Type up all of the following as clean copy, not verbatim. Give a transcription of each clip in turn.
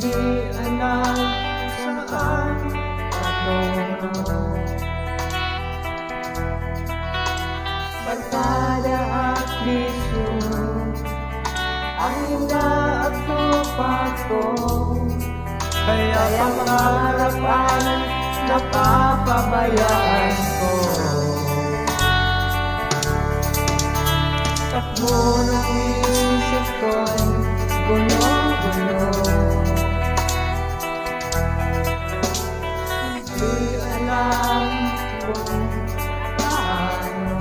Hindi alam saan patungo. Barkada at bisyo ang inaatupan ko, kaya pangarapan napapabayaan ko. Takbo ng isip ko'y gulo-gulo. Hindi alam kung paano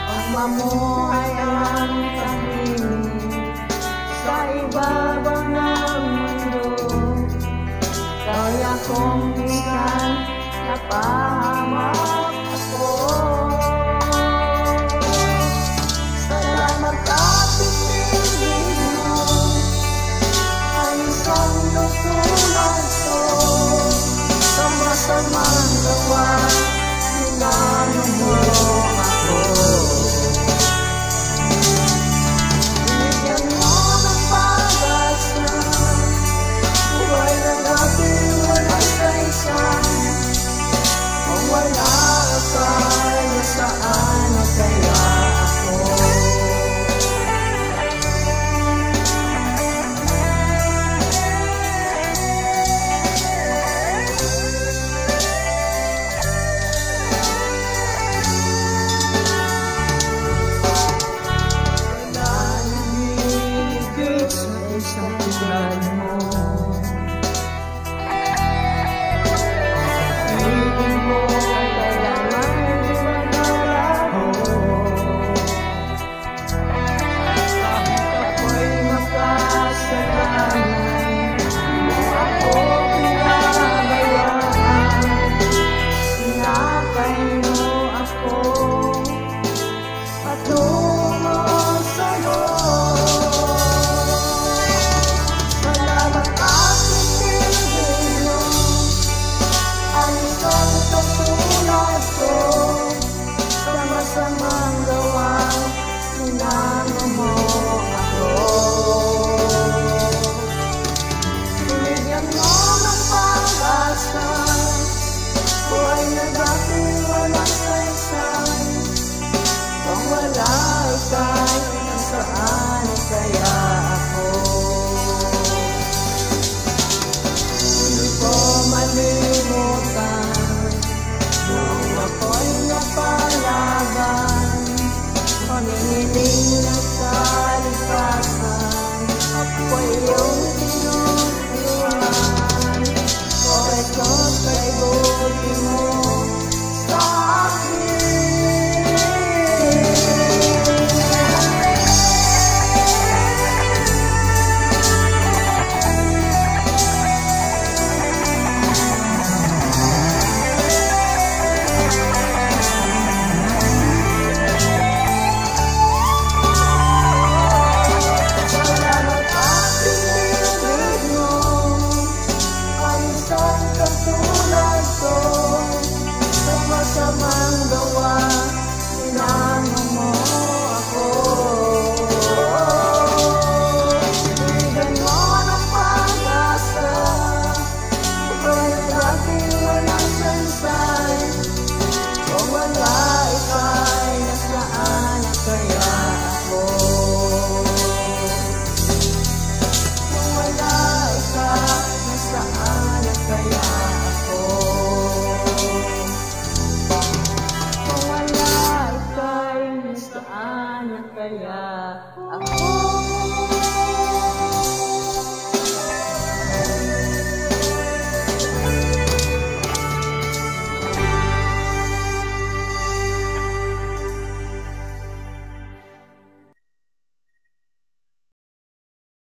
ang mamuhay ang tahimik sa ibabaw ng mundo. Kaya kung minsan napahamak ako, salamat at pinigil mo ang isang tutulad ko. Sa masamang gawa, hinano mo ako. Binigyan mo ng pag-asa, buhay na dati walang saysay. Kung wala ka, nasaan na kaya ako? Isang tulad mo, ibig mo kaya may manalaho. Kahit ako'y makasalanan, mo ako pinabayaan. Sinakay mo ako patungo sa'yo. Masamang gawa, hinano mo ako. Binigyan mo ng pag-asa, buhay na dati walang saysay. Kung wala ika'y nasaan kaya ako? Hindi ko malimutan nung ako'y napalaban, pamimiling ng kalikasan, ako'y iyong tinutulungan. Ito kay buti mo sa akin. Masamang gawa, hinano mo ako. Binigyan mo ng pag-asa, buhay na dati walang saysay. Kung wala ika'y nasaan na kaya ako? Kung wala ika'y nasaan na kaya ako? Saan na kaya ako?